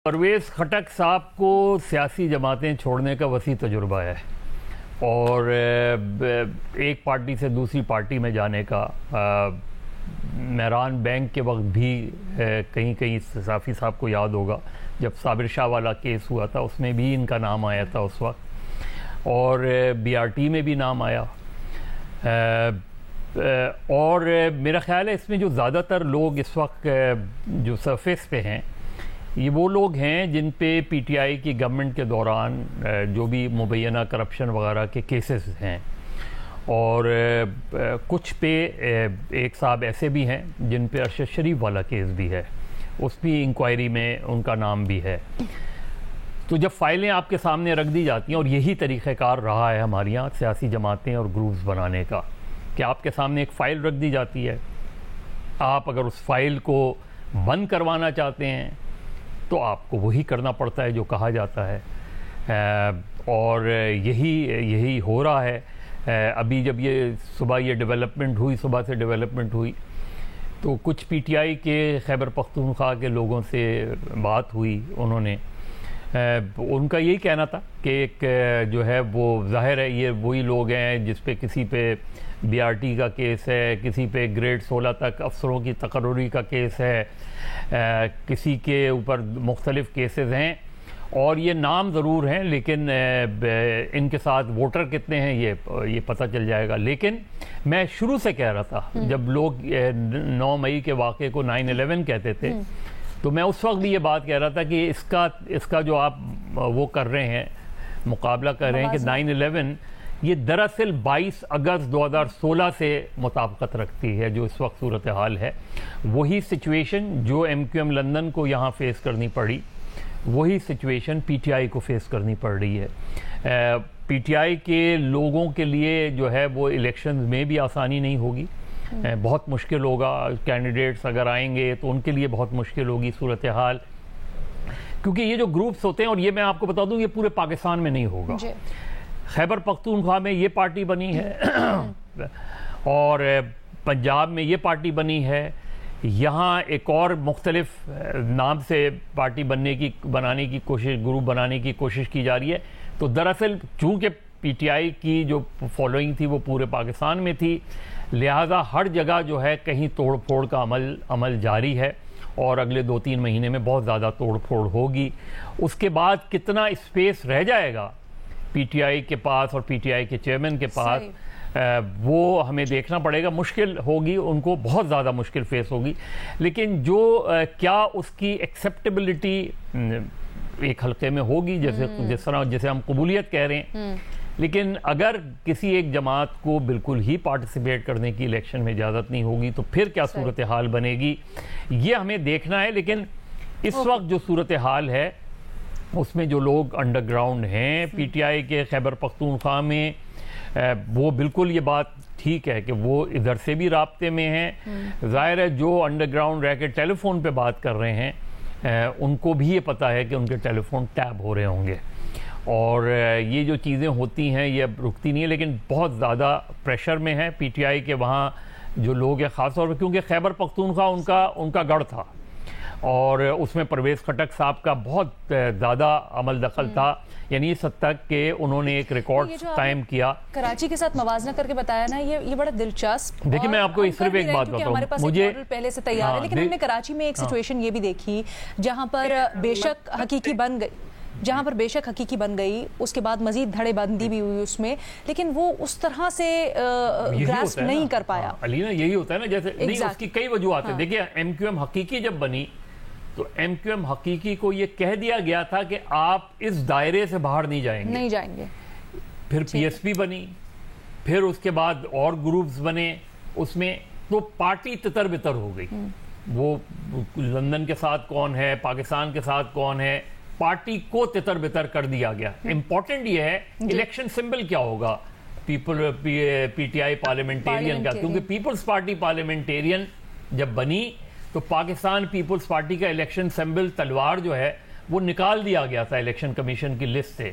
پرویز خٹک صاحب کو سیاسی جماعتیں چھوڑنے کا وسیع تجربہ ہے اور ایک پارٹی سے دوسری پارٹی میں جانے کا مہران بینک کے وقت بھی کہیں کہیں صافی صاحب کو یاد ہوگا جب صابر شاہ والا کیس ہوا تھا اس میں بھی ان کا نام آیا تھا اس وقت، اور بی آر ٹی میں بھی نام آیا، اور میرا خیال ہے اس میں جو زیادہ تر لوگ اس وقت جو سرفیس پہ ہیں یہ وہ لوگ ہیں جن پہ پی ٹی آئی کی گورنمنٹ کے دوران جو بھی مبینہ کرپشن وغیرہ کے کیسز ہیں، اور کچھ پہ ایک صاحب ایسے بھی ہیں جن پہ ارشد شریف والا کیس بھی ہے، اس بھی انکوائری میں ان کا نام بھی ہے۔ تو جب فائلیں آپ کے سامنے رکھ دی جاتی ہیں، اور یہی طریقہ کار رہا ہے ہمارے یہاں سیاسی جماعتیں اور گروپس بنانے کا کہ آپ کے سامنے ایک فائل رکھ دی جاتی ہے، آپ اگر اس فائل کو بند کروانا چاہتے ہیں تو آپ کو وہی کرنا پڑتا ہے جو کہا جاتا ہے، اور یہی ہو رہا ہے۔ ابھی جب یہ صبح صبح سے ڈیولپمنٹ ہوئی تو کچھ پی ٹی آئی کے خیبر پختونخوا کے لوگوں سے بات ہوئی، انہوں نے ان کا یہی کہنا تھا کہ ایک جو ہے وہ ظاہر ہے یہ وہی لوگ ہیں جس پہ کسی پہ بی آر ٹی کا کیس ہے، کسی پہ گریڈ 16 تک افسروں کی تقرری کا کیس ہے، کسی کے اوپر مختلف کیسز ہیں، اور یہ نام ضرور ہیں لیکن ان کے ساتھ ووٹر کتنے ہیں یہ پتہ چل جائے گا۔ لیکن میں شروع سے کہہ رہا تھا جب لوگ 9 مئی کے واقعے کو 9/11 کہتے تھے تو میں اس وقت بھی یہ بات کہہ رہا تھا کہ اس کا جو آپ وہ کر رہے ہیں مقابلہ کر رہے ہیں کہ 9/11 یہ دراصل 22 اگست 2016 سے مطابقت رکھتی ہے جو اس وقت صورتحال ہے۔ وہی سچویشن جو ایم کیو ایم لندن کو یہاں فیس کرنی پڑی، وہی سچویشن پی ٹی آئی کو فیس کرنی پڑ رہی ہے۔ پی ٹی آئی کے لوگوں کے لیے جو ہے وہ الیکشنز میں بھی آسانی نہیں ہوگی، بہت مشکل ہوگا، کینڈیڈیٹس اگر آئیں گے تو ان کے لیے بہت مشکل ہوگی صورتحال، کیونکہ یہ جو گروپس ہوتے ہیں، اور یہ میں آپ کو بتا دوں یہ پورے پاکستان میں نہیں ہوگا، خیبر پختونخوا میں یہ پارٹی بنی ہے اور پنجاب میں یہ پارٹی بنی ہے، یہاں ایک اور مختلف نام سے پارٹی بنانے کی کوشش، گروپ بنانے کی کوشش کی جا رہی ہے۔ تو دراصل چونکہ پی ٹی آئی کی جو فالوئنگ تھی وہ پورے پاکستان میں تھی، لہٰذا ہر جگہ جو ہے کہیں توڑ پھوڑ کا عمل جاری ہے، اور اگلے 2-3 مہینے میں بہت زیادہ توڑ پھوڑ ہوگی۔ اس کے بعد کتنا اسپیس رہ جائے گا پی ٹی آئی کے پاس اور پی ٹی آئی کے چیئرمین کے پاس، وہ ہمیں دیکھنا پڑے گا۔ مشکل ہوگی، ان کو بہت زیادہ مشکل فیس ہوگی، لیکن جو کیا اس کی ایکسیپٹیبلٹی ایک حلقے میں ہوگی جیسے ہم قبولیت کہہ رہے ہیں، لیکن اگر کسی ایک جماعت کو بالکل ہی پارٹیسپیٹ کرنے کی الیکشن میں اجازت نہیں ہوگی تو پھر کیا صورتحال بنے گی یہ ہمیں دیکھنا ہے۔ لیکن اس وقت جو صورتحال ہے اس میں جو لوگ انڈر گراؤنڈ ہیں پی ٹی آئی کے خیبر پختونخوا میں، وہ بالکل یہ بات ٹھیک ہے کہ وہ ادھر سے بھی رابطے میں ہیں۔ ظاہر ہے جو انڈر گراؤنڈ رہ کے ٹیلی فون پہ بات کر رہے ہیں ان کو بھی یہ پتہ ہے کہ ان کے ٹیلی فون ٹیپ ہو رہے ہوں گے، اور یہ جو چیزیں ہوتی ہیں یہ اب رکتی نہیں ہے، لیکن بہت زیادہ پریشر میں ہے پی ٹی آئی کے وہاں جو لوگ ہیں، خاص طور پہ کیونکہ خیبر پختونخوا ان کا گڑھ تھا، اور اس میں پرویز خٹک صاحب کا بہت زیادہ عمل دخل تھا، یعنی اس حد تک کہ انہوں نے ایک ریکارڈ قائم کیا۔ کراچی کے ساتھ موازنہ کر کے بتایا نا، یہ بڑا دلچسپ۔ دیکھیں میں آپ کو صرف ایک بات بتاؤں، مجھے پہلے سے تیار ہے، لیکن ہم نے کراچی میں ایک سچویشن یہ بھی دیکھی جہاں پر بے شک حقیقی بن گئی، اس کے بعد مزید دھڑے بندی بھی ہوئی اس میں، لیکن وہ اس طرح سے گراسپ نہیں کر پایا۔ علینا یہی ہوتا ہے نا، جیسے نہیں اس کی کئی وجوہات ہیں۔ دیکھیں ایم کیو ایم حقیقی جب بنی تو ایم کیو ایم حقیقی کو یہ کہہ دیا گیا تھا کہ آپ اس دائرے سے باہر نہیں جائیں گے۔ پھر پی ایس پی بنی، پھر اس کے بعد اور گروپس بنے، اس میں تو پارٹی تتر بتر ہو گئی، وہ لندن کے ساتھ کون ہے، پاکستان کے ساتھ کون ہے، پارٹی کو تتر بتر کر دیا گیا۔ امپورٹنٹ یہ ہے الیکشن سمبل کیا ہوگا پی ٹی آئی پارلیمنٹیرین کا، کیونکہ پیپلز پارٹی پارلیمنٹیرین جب بنی تو پاکستان پیپلز پارٹی کا الیکشن سمبل تلوار جو ہے وہ نکال دیا گیا تھا الیکشن کمیشن کی لسٹ سے۔